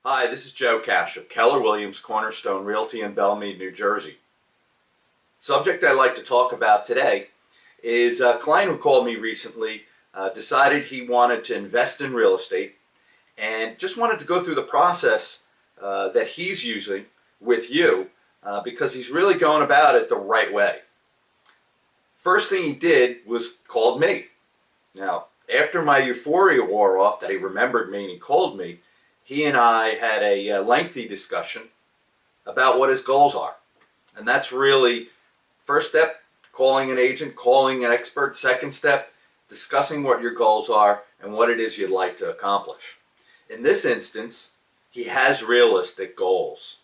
Hi, this is Joe Cash of Keller Williams Cornerstone Realty in Belmead, New Jersey. Subject I'd like to talk about today is a client who called me recently, decided he wanted to invest in real estate and just wanted to go through the process that he's using with you because he's really going about it the right way. First thing he did was called me. Now, after my euphoria wore off that he remembered me and he called me, he and I had a lengthy discussion about what his goals are. And that's really first step, calling an agent, calling an expert. Second step, discussing what your goals are and what it is you'd like to accomplish. In this instance, he has realistic goals.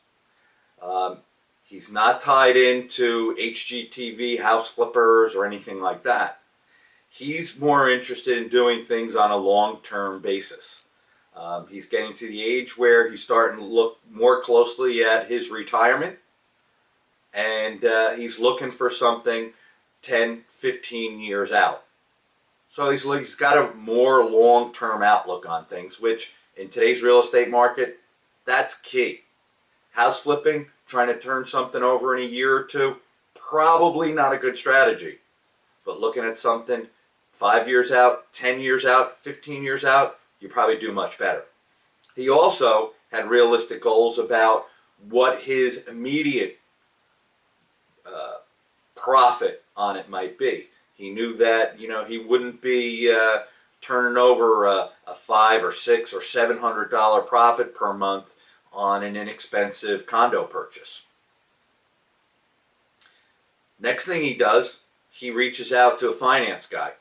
He's not tied into HGTV, house flippers, or anything like that. He's more interested in doing things on a long-term basis. He's getting to the age where he's starting to look more closely at his retirement, and he's looking for something 10, 15 years out. So he's got a more long-term outlook on things, which in today's real estate market, that's key. House flipping, trying to turn something over in a year or two, probably not a good strategy. But looking at something 5 years out, 10 years out, 15 years out, you probably do much better. He also had realistic goals about what his immediate profit on it might be. He knew that he wouldn't be turning over a $500 or $600 or $700 profit per month on an inexpensive condo purchase. Next thing he does, he reaches out to a finance guy.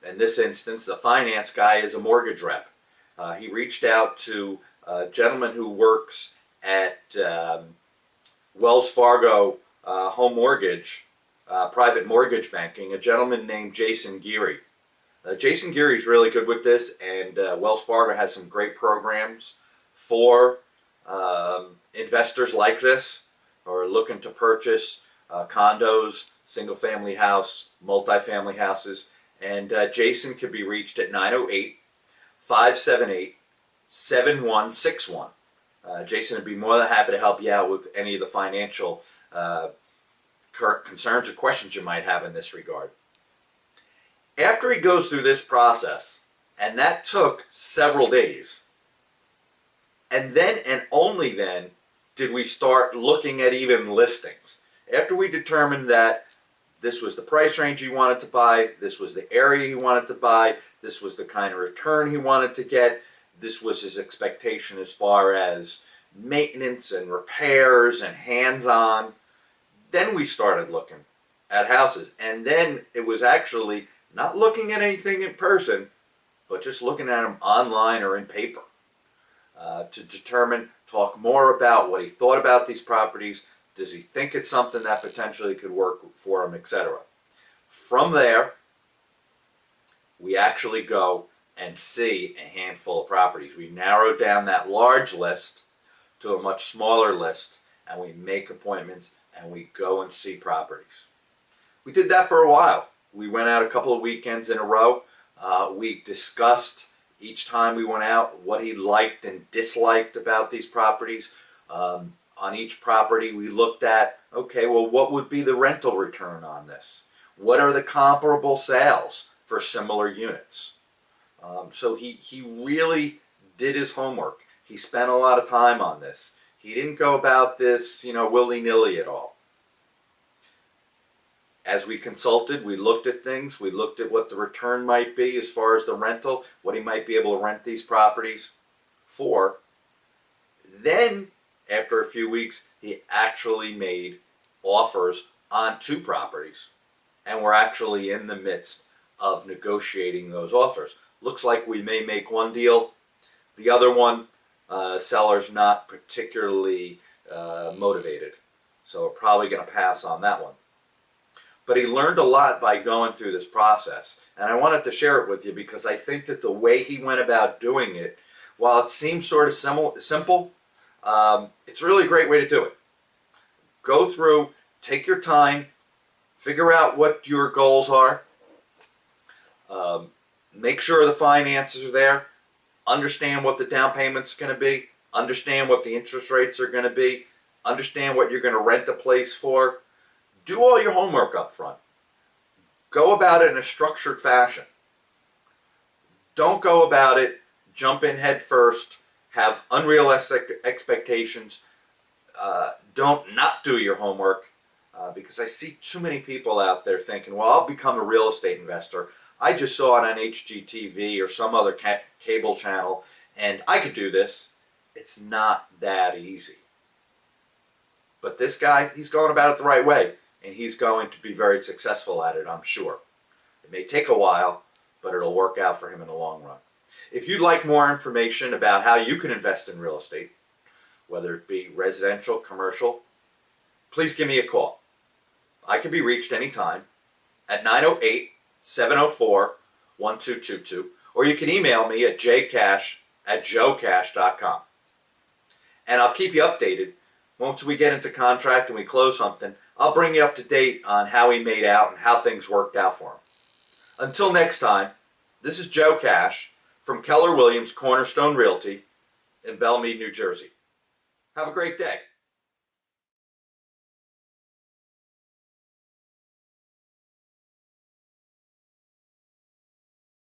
In this instance, the finance guy is a mortgage rep. He reached out to a gentleman who works at Wells Fargo Home Mortgage, private mortgage banking, a gentleman named Jason Geary. Jason Geary is really good with this, and Wells Fargo has some great programs for investors like this who are looking to purchase condos, single-family house, multi-family houses. And Jason can be reached at 908-578-7161. Jason would be more than happy to help you out with any of the financial concerns or questions you might have in this regard. After he goes through this process, and that took several days, and then and only then did we start looking at even listings. After we determined that this was the price range he wanted to buy, this was the area he wanted to buy, this was the kind of return he wanted to get, this was his expectation as far as maintenance and repairs and hands-on. Then we started looking at houses, and then it was actually not looking at anything in person, but just looking at them online or in paper to determine, talk more about what he thought about these properties. Does he think it's something that potentially could work for him, etc.? From there, we actually go and see a handful of properties. We narrow down that large list to a much smaller list, and we make appointments, and we go and see properties. We did that for a while. We went out a couple of weekends in a row. We discussed each time we went out what he liked and disliked about these properties. On each property we looked at, okay, well, what would be the rental return on this? What are the comparable sales for similar units? So he really did his homework. He spent a lot of time on this. He didn't go about this, willy-nilly at all. As we consulted, we looked at things. We looked at what the return might be as far as the rental, what he might be able to rent these properties for. Then, after a few weeks, he actually made offers on 2 properties, and we're actually in the midst of negotiating those offers. Looks like we may make one deal. The other one, seller's not particularly motivated, so we're probably going to pass on that one. But he learned a lot by going through this process, and I wanted to share it with you because I think that the way he went about doing it, while it seems sort of simple, it's really a great way to do it. Go through, take your time, figure out what your goals are, make sure the finances are there, understand what the down payment's going to be, understand what the interest rates are going to be, understand what you're going to rent the place for. Do all your homework up front. Go about it in a structured fashion. Don't go about it, jump in head first, have unrealistic expectations. Don't not do your homework, because I see too many people out there thinking, well, I'll become a real estate investor. I just saw it on HGTV or some other cable channel, and I could do this. It's not that easy. But this guy, he's going about it the right way, and he's going to be very successful at it, I'm sure. It may take a while, but it'll work out for him in the long run. If you'd like more information about how you can invest in real estate, whether it be residential, commercial, please give me a call. I can be reached anytime at 908-704-1222, or you can email me at jcash@joecash.com. And I'll keep you updated. Once we get into contract and we close something, I'll bring you up to date on how he made out and how things worked out for him. Until next time, this is Joe Cash from Keller Williams Cornerstone Realty in Belmead, New Jersey. Have a great day.